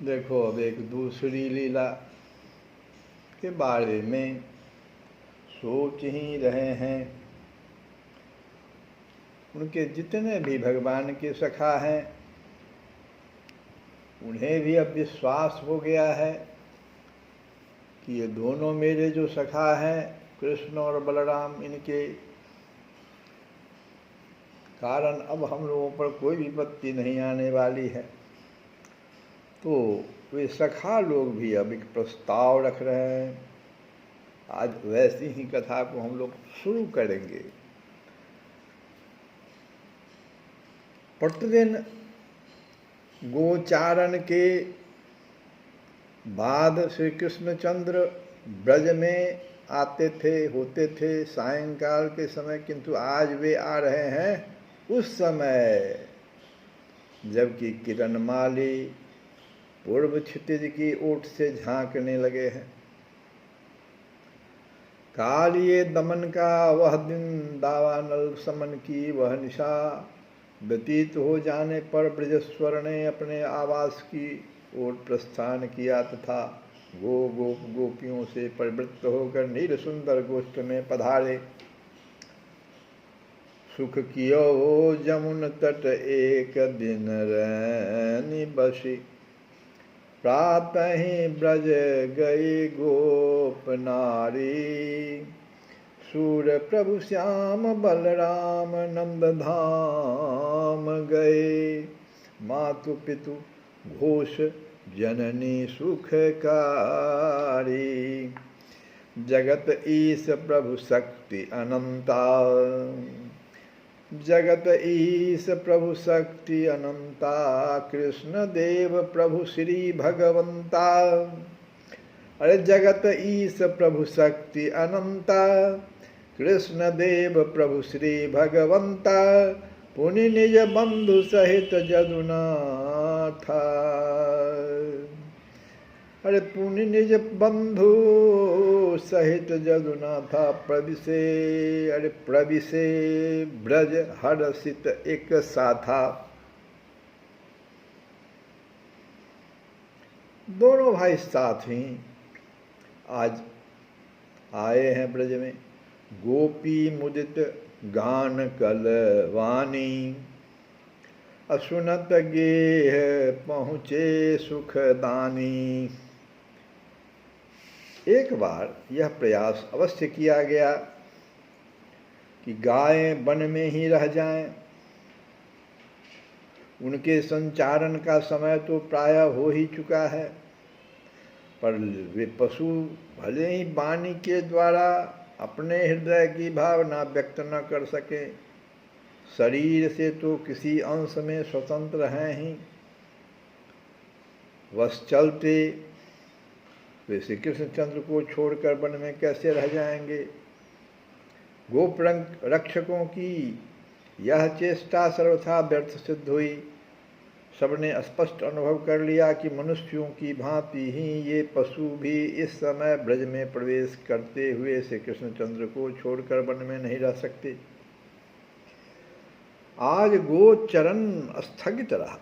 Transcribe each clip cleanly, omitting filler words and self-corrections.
देखो अब एक दूसरी लीला के बारे में सोच ही रहे हैं। उनके जितने भी भगवान के सखा हैं उन्हें भी अब विश्वास हो गया है कि ये दोनों मेरे जो सखा हैं कृष्ण और बलराम, इनके कारण अब हम लोगों पर कोई विपत्ति नहीं आने वाली है। तो वे सखा लोग भी अब एक प्रस्ताव रख रहे हैं। आज वैसी ही कथा को हम लोग शुरू करेंगे। प्रतिदिन गोचारण के बाद श्री कृष्णचंद्र ब्रज में आते थे, होते थे सायंकाल के समय, किंतु आज वे आ रहे हैं उस समय जबकि किरणमाली पूर्व क्षितिज की ओट से झांकने लगे हैं। कालिए दमन का वह दिन, दावानल समन की वह निशा, व्यतीत हो जाने पर ब्रजस्वर ने अपने आवास की ओर प्रस्थान किया तथा गोप गोपियों से परिवृत्त होकर नील सुंदर गोष्ठ में पधारे। सुख कियो जमुन तट एक दिन रैनी बसी, प्रातः ही ब्रज गई गोप नारी, सूर प्रभु श्याम बलराम नंद धाम गए, मातु पितु घोष जननी सुखकारी, जगत ईश प्रभु शक्ति अनंता, जगत ईश प्रभु शक्ति अनंता, कृष्ण देव प्रभु श्री भगवंता। अरे जगत ईश प्रभु शक्ति अनंता, कृष्ण देव प्रभु श्री भगवंता, पुनि निज बंधु सहित जदुनाथा। अरे पुनि निज बंधु सहित जदुनाथा, प्रविशे अरे प्रविशे ब्रज हर्षित एक साथा। दोनों भाई साथ ही आज आए हैं ब्रज में। गोपी मुदित गान कल वाणी, असुनत गेह पहुँचे सुखदानी। एक बार यह प्रयास अवश्य किया गया कि गायें वन में ही रह जाएं। उनके संचारण का समय तो प्रायः हो ही चुका है, पर वे पशु भले ही वाणी के द्वारा अपने हृदय की भावना व्यक्त न कर सके, शरीर से तो किसी अंश में स्वतंत्र हैं ही। वश चलते वे श्री कृष्णचंद्र को छोड़कर वन में कैसे रह जाएंगे। गोप रक्षकों की यह चेष्टा सर्वथा व्यर्थ सिद्ध हुई। सबने स्पष्ट अनुभव कर लिया कि मनुष्यों की भांति ही ये पशु भी इस समय ब्रज में प्रवेश करते हुए श्री कृष्णचंद्र को छोड़कर वन में नहीं रह सकते। आज गोचरण स्थगित रहा।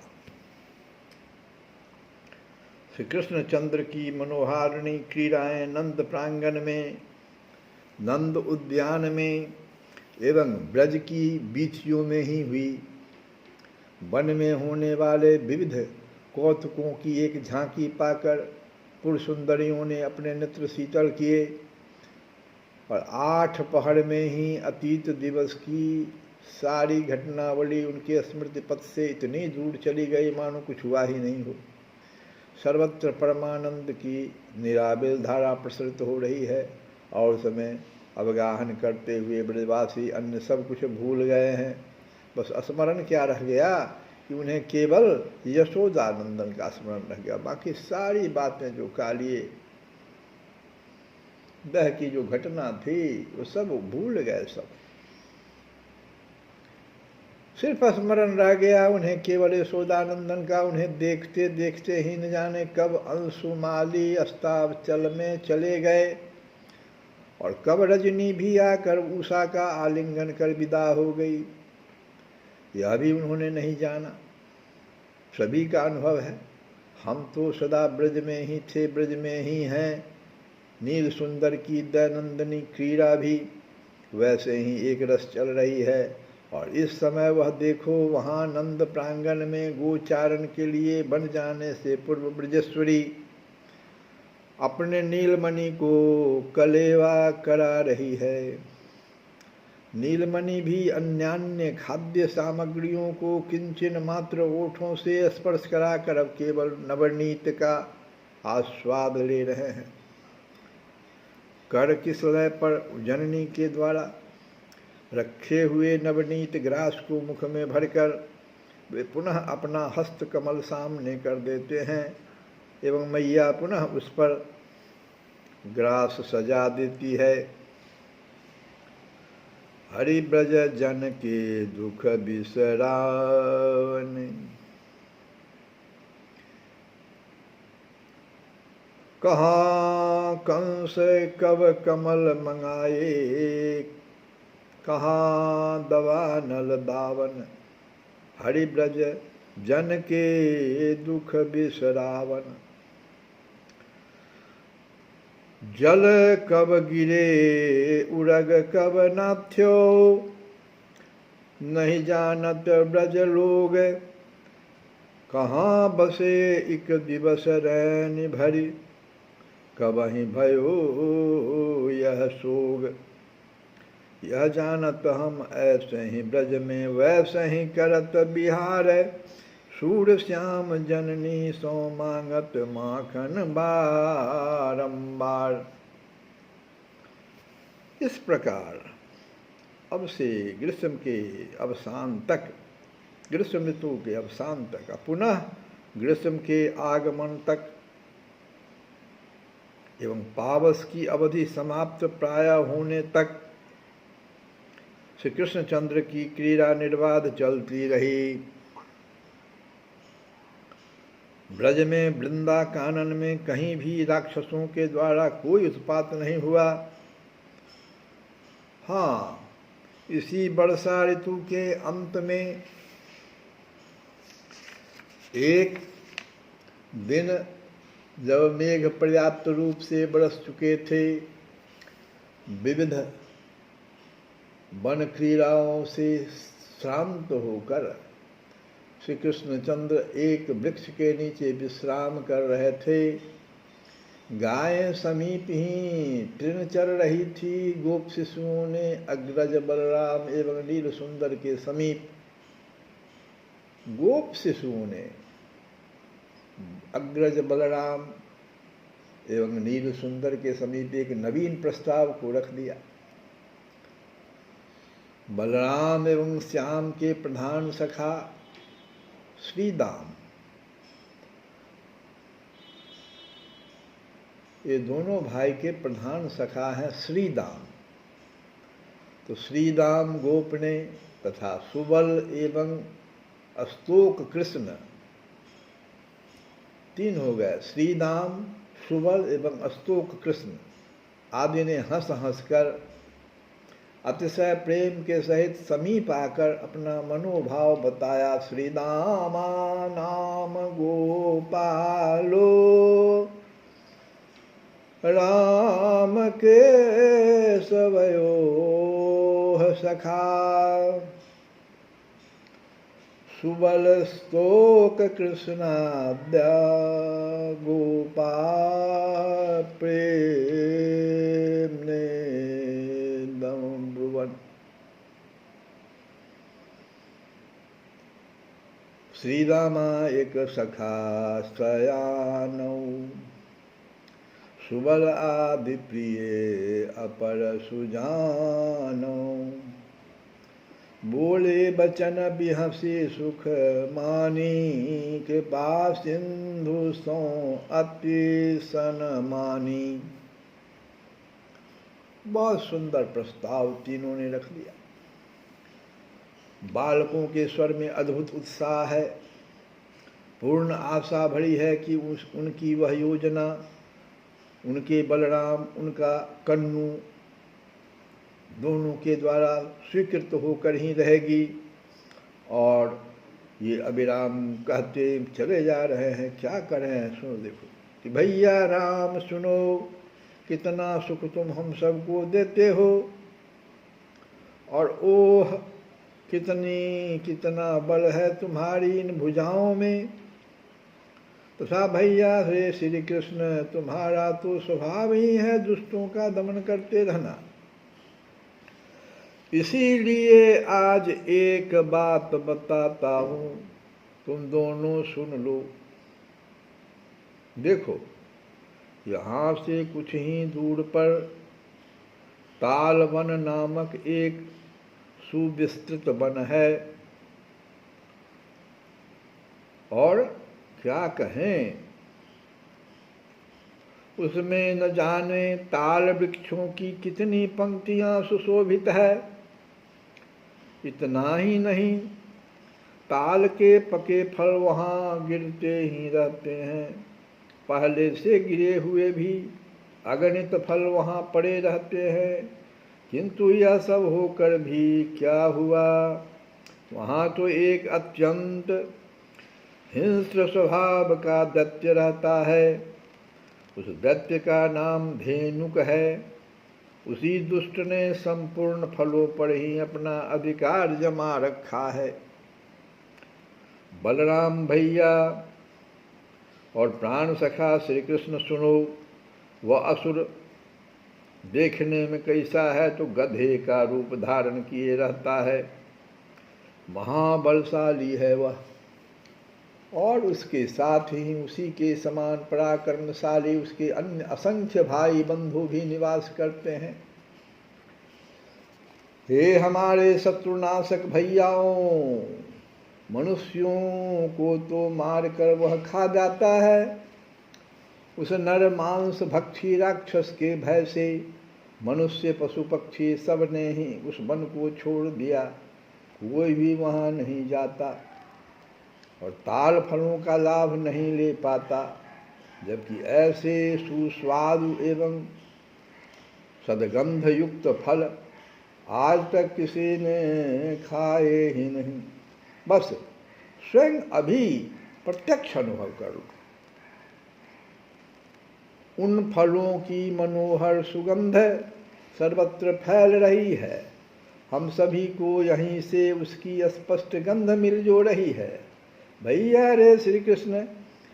श्री कृष्णचंद्र की मनोहारिणी क्रीड़ाएं नंद प्रांगण में, नंद उद्यान में एवं ब्रज की बीथियों में ही हुई। वन में होने वाले विविध कौतुकों की एक झांकी पाकर पुर सुंदरियों ने अपने नेत्र शीतल किए और 8 पहर में ही अतीत दिवस की सारी घटनावली उनके स्मृति पथ से इतनी दूर चली गई मानो कुछ हुआ ही नहीं हो। सर्वत्र परमानंद की निराबिल धारा प्रसरित हो रही है और समय अवगाहन करते हुए ब्रजवासी अन्य सब कुछ भूल गए हैं। बस स्मरण क्या रह गया कि उन्हें केवल यशोदानंदन का स्मरण रह गया। बाकी सारी बातें जो कालिए दह की जो घटना थी वो सब भूल गए। सब सिर्फ स्मरण रह गया उन्हें केवल यशोदानंदन का। उन्हें देखते देखते ही न जाने कब अंशुमाली अस्तावचल में चले गए और कब रजनी भी आकर उषा का आलिंगन कर विदा हो गई, यह भी उन्होंने नहीं जाना। सभी का अनुभव है। हम तो सदा ब्रज में ही थे, ब्रज में ही हैं। नील सुंदर की दैनंदिनी क्रीड़ा भी वैसे ही एक रस चल रही है। और इस समय वह देखो वहाँ नंद प्रांगण में गोचारण के लिए बन जाने से पूर्व ब्रजेश्वरी अपने नीलमणि को कलेवा करा रही है। नीलमणि भी अन्यान्य खाद्य सामग्रियों को किंचन मात्र ओठों से स्पर्श कराकर अब केवल नवनीत का आस्वाद ले रहे हैं। कर किसलय पर जननी के द्वारा रखे हुए नवनीत ग्रास को मुख में भरकर वे पुनः अपना हस्त कमल सामने कर देते हैं एवं मैया पुनः उस पर ग्रास सजा देती है। हरि ब्रज जन के दुख बिसरावन, कहाँ कंस कब कमल मंगाए, कहाँ दवा नल दावन। हरि ब्रज जन के दुख बिसरावन, जल कब गिरे उरग कब नाथ्यो, नहीं जानत ब्रज लोग। कहाँ बसे एक दिवस रैन भरी, कबहि भयो यह सोग। यह जानत हम ऐसे ही ब्रज में वैसे ही करत बिहार। सूर श्याम जननी सो मांगत माखन बारंबार। इस प्रकार अब से ग्रीष्म के अवसान तक, ग्रीष्म ऋतु के अवसान तक, पुनः ग्रीष्म के आगमन तक एवं पावस की अवधि समाप्त प्राय होने तक श्री कृष्णचंद्र की क्रीड़ा निर्बाध चलती रही। ब्रज में वृंदा कानन में कहीं भी राक्षसों के द्वारा कोई उत्पात नहीं हुआ। हाँ, इसी वर्षा ऋतु के अंत में एक दिन जब मेघ पर्याप्त रूप से बरस चुके थे, विविध वन क्रीड़ाओं से श्रांत होकर श्री कृष्णचंद्र एक वृक्ष के नीचे विश्राम कर रहे थे। गायें समीप ही तृण चर रही थी। गोप शिशुओं ने अग्रज बलराम एवं नील सुंदर के समीप, गोप शिशुओं ने अग्रज बलराम एवं नील सुंदर के समीप एक नवीन प्रस्ताव को रख दिया। बलराम एवं श्याम के प्रधान सखा श्रीदाम, ये दोनों भाई के प्रधान सखा हैं श्रीदाम। तो श्रीदाम गोप ने तथा सुबल एवं अस्तोक कृष्ण, तीन हो गए, श्रीदाम, सुबल एवं अस्तोक कृष्ण आदि ने हंस हंसकर अतिशय प्रेम के सहित समीप आकर अपना मनोभाव बताया। श्रीदामा नाम गोपालो, राम के सवयो सखा। सुबल स्तोक कृष्णाद्या गोपा प्रेम ने दम ब्रुवन। श्रीरामा एक सखा सयानौ, सुबल आदि प्रिय अपर सुजानो। बोले बचन बिहसी सुख मानी, के पास सिंधु सो अति सन मानी। बहुत सुंदर प्रस्ताव तीनों ने रख लिया। बालकों के स्वर में अद्भुत उत्साह है, पूर्ण आशा भरी है कि उनकी वह योजना, उनके बलराम, उनका कन्नू दोनों के द्वारा स्वीकृत होकर ही रहेगी और ये अभिराम कहते चले जा रहे हैं, क्या करें। सुनो देखो कि भैया राम सुनो, कितना सुख तुम हम सबको देते हो, और ओह कितना बल है तुम्हारी इन भुजाओं में। तथा भैया हे श्री कृष्ण, तुम्हारा तो स्वभाव ही है दुष्टों का दमन करते रहना। इसीलिए आज एक बात बताता हूं, तुम दोनों सुन लो। देखो, यहाँ से कुछ ही दूर पर तालवन नामक एक सुविस्तृत वन है, और क्या कहें, उसमें न जाने ताल वृक्षों की कितनी पंक्तियां सुशोभित है। इतना ही नहीं, ताल के पके फल वहाँ गिरते ही रहते हैं। पहले से गिरे हुए भी अगणित फल वहाँ पड़े रहते हैं। किंतु यह सब होकर भी क्या हुआ, वहाँ तो एक अत्यंत हिंस्र स्वभाव का दैत्य रहता है। उस दैत्य का नाम धेनुक है। उसी दुष्ट ने संपूर्ण फलों पर ही अपना अधिकार जमा रखा है। बलराम भैया और प्राण सखा श्री कृष्ण सुनो, वह असुर देखने में कैसा है, तो गधे का रूप धारण किए रहता है। महाबलशाली है वह, और उसके साथ ही उसी के समान पराक्रमशाली उसके अन्य असंख्य भाई बंधु भी निवास करते हैं। हे हमारे शत्रुनाशक भैयाओं, मनुष्यों को तो मारकर वह खा जाता है। उस नर मांस भक्षी राक्षस के भय से मनुष्य पशु पक्षी सब ने ही उस वन को छोड़ दिया, कोई भी वहाँ नहीं जाता और ताल फलों का लाभ नहीं ले पाता। जबकि ऐसे सुस्वादु एवं सदगंध युक्त फल आज तक किसी ने खाए ही नहीं। बस स्वयं अभी प्रत्यक्ष अनुभव करो। उन फलों की मनोहर सुगंध सर्वत्र फैल रही है। हम सभी को यहीं से उसकी स्पष्ट गंध मिल जो रही है। भैया रे श्री कृष्ण,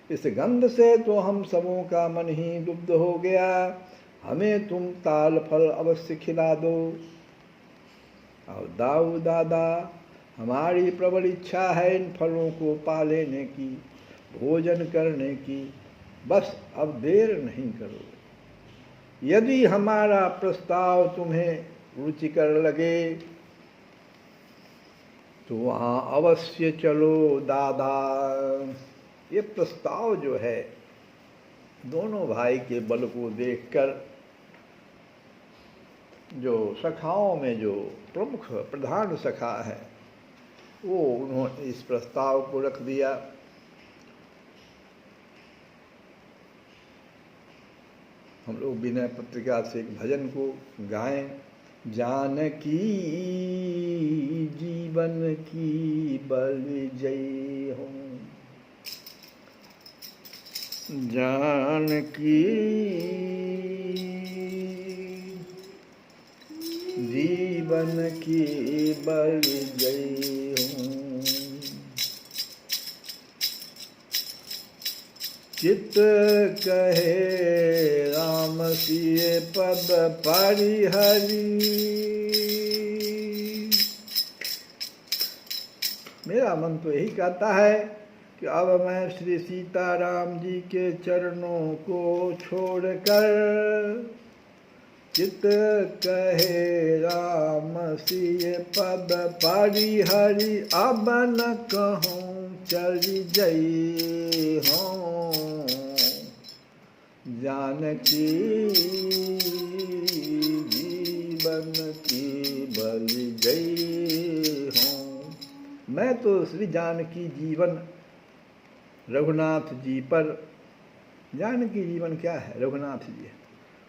इस गंध से तो हम सबों का मन ही दुग्ध हो गया। हमें तुम ताल फल अवश्य खिला दो। और दाऊ दादा, हमारी प्रबल इच्छा है इन फलों को पा लेने की, भोजन करने की। बस अब देर नहीं करो। यदि हमारा प्रस्ताव तुम्हें रुचिकर लगे तो वहाँ अवश्य चलो दादा। ये प्रस्ताव जो है, दोनों भाई के बल को देखकर जो सखाओं में जो प्रमुख प्रधान सखा है, वो उन्होंने इस प्रस्ताव को रख दिया। हम लोग विनय पत्रिका से एक भजन को गाएं। जानकी जीवन की बल जय हो, जानकी जीवन की बल जय हो। चित कहे राम सिए पद परिहरी। मेरा मन तो यही कहता है कि अब मैं श्री सीताराम जी के चरणों को छोड़कर, चित कहे राम सिए पद परिहरी, अब न कहूँ चली जई हो। जानकी जीवन की बल जई हो। मैं तो श्री जानकी जीवन रघुनाथ जी पर, जानकी जीवन क्या है, रघुनाथ जी है,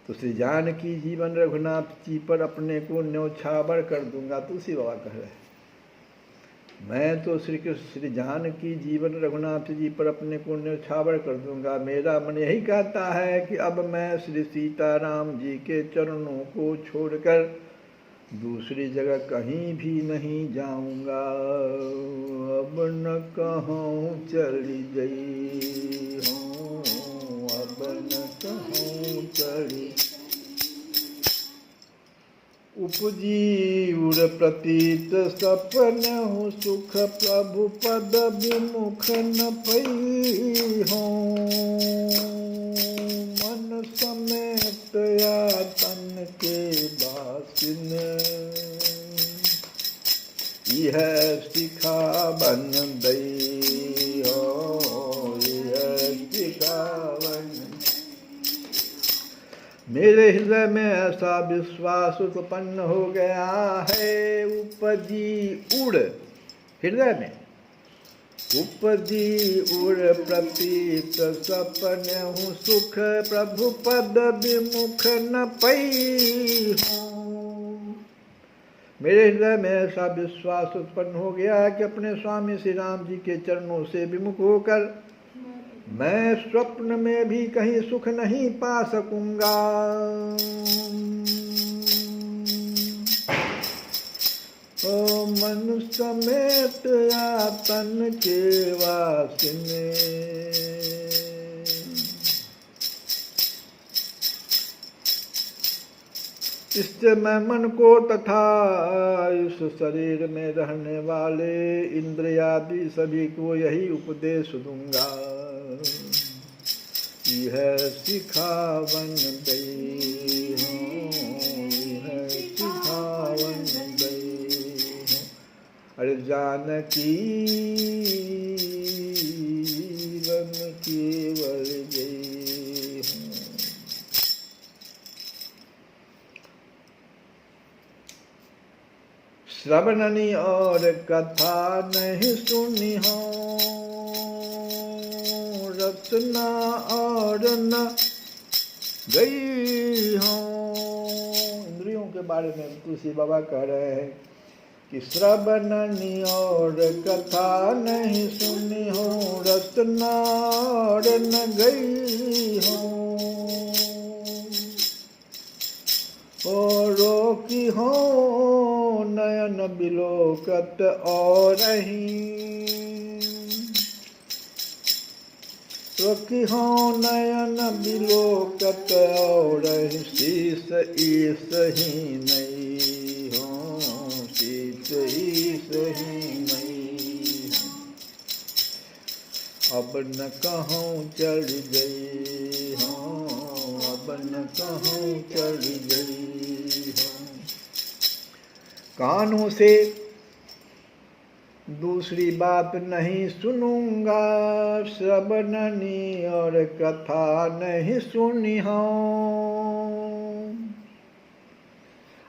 तो श्री जानकी जीवन रघुनाथ जी पर अपने को न्यौछावर कर दूंगा। तुलसी बाबा कह रहे हैं। मैं तो श्री कृष्ण श्री जानकी जीवन रघुनाथ जी पर अपने को न्यौछावर कर दूंगा। मेरा मन यही कहता है कि अब मैं श्री सीताराम जी के चरणों को छोड़कर दूसरी जगह कहीं भी नहीं जाऊंगा। अब न कहूँ चली गई हूँ, अब न कहूँ चली। उपजी उड़ प्रतीत सपन हूँ, सुख प्रभु पद विमुख न पई हूँ। मन समेत या तन के बासिन, यह सिखावन दई हो, यह सिखावन। मेरे हृदय में ऐसा विश्वास उत्पन्न हो गया है। उपजी उड़ हृदय में, उपजी उड़ प्रतीत सपन हूँ, सुख प्रभु पद विमुख न पई हूँ। मेरे हृदय में ऐसा विश्वास उत्पन्न हो गया है कि अपने स्वामी श्री राम जी के चरणों से विमुख होकर मैं स्वप्न में भी कहीं सुख नहीं पा सकूंगा। ओ मन समेत या तन के वासिने, इससे मैं मन को तथा इस शरीर में रहने वाले इंद्रियादि सभी को यही उपदेश दूंगा। यह सिखावन दई हूँ, यह सिखावन दई हूँ। अरे जानकी वन केवल गई हूँ। श्रवणनी और कथा नहीं सुनी हो, रचना और न गई हो। इंद्रियों के बारे में तुलसी बाबा कह रहे हैं कि श्रवणनी और कथा नहीं सुनी हो, रचना और न गई हो। और रोकी हो नयन बिलोकत और रोकी हो नयन बिलोकत और शीस ईस ही नहीं हो, शीस ईस ही नहीं। अब न कहूँ चढ़ गई हूँ, अब न कहूँ चढ़ गई हूँ। कानों से दूसरी बात नहीं सुनूंगा, श्रवणनी और कथा नहीं सुनी हो।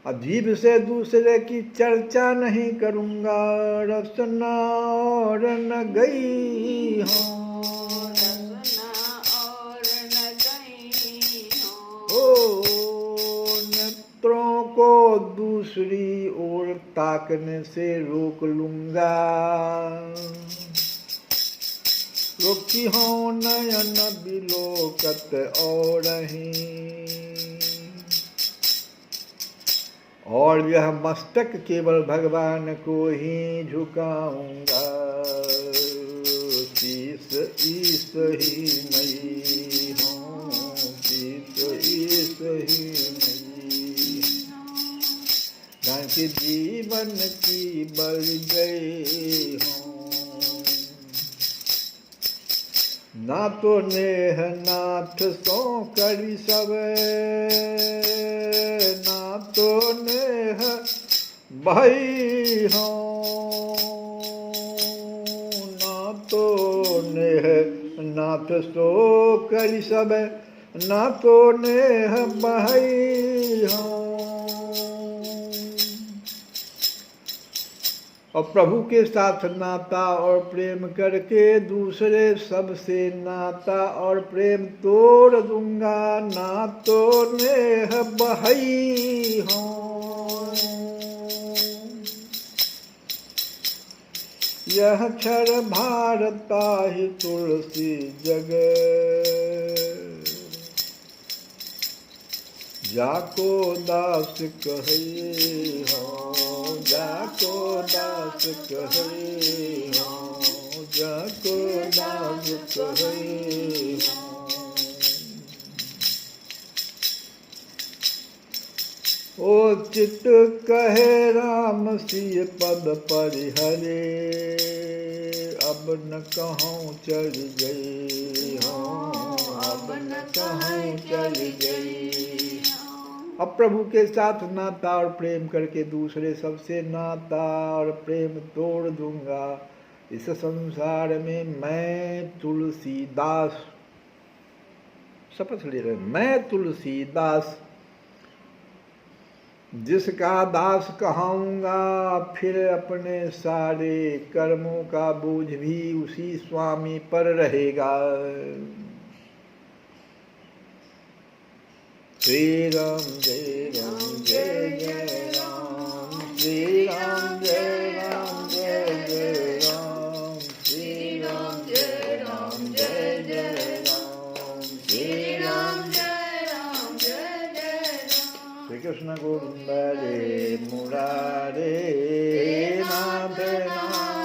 अजीब से दूसरे की चर्चा नहीं करूंगा, रचना और न गई हो। नेत्रों को दूसरी ओर ताकने से रोक लूंगा, रोकी हो नयन बिलोकत और और यह मस्तक केवल भगवान को ही झुकाऊंगा। शीस ईस ही नहीं हो, शीस ईस ही नहीं। जानकी जीवन की बल गए हो, ना तो नेह नाथ सो करी सब, ना तो नेह भाई हो, ना तो नेह नाथ सो करी सब, ना तो नेह भाई हो। और प्रभु के साथ नाता और प्रेम करके दूसरे सबसे नाता और प्रेम तोड़ दूंगा, ना तो नेह बहई हो। यह क्षर भारत पाहि तुलसी जग, जाको दास कहे हो, जाको दास कहे हो, जाको दास कहे हो। ओ चित कहे राम सिय पद परिहरे, अब न कहूँ चल गई हो, अब न कहूँ चल गई। अब प्रभु के साथ नाता और प्रेम करके दूसरे सबसे नाता और प्रेम तोड़ दूंगा। इस संसार में मैं तुलसीदास, शपथ ले रहे, मैं तुलसीदास जिसका दास कहूँगा, फिर अपने सारे कर्मों का बोझ भी उसी स्वामी पर रहेगा। श्री राम जय राम जय जय राम, श्री राम जय राम जय जय राम, श्री राम जय राम जय जय राम, श्री राम जय राम जय जय राम। श्री कृष्ण गोविंद रे मुरारे नाथ नाथ।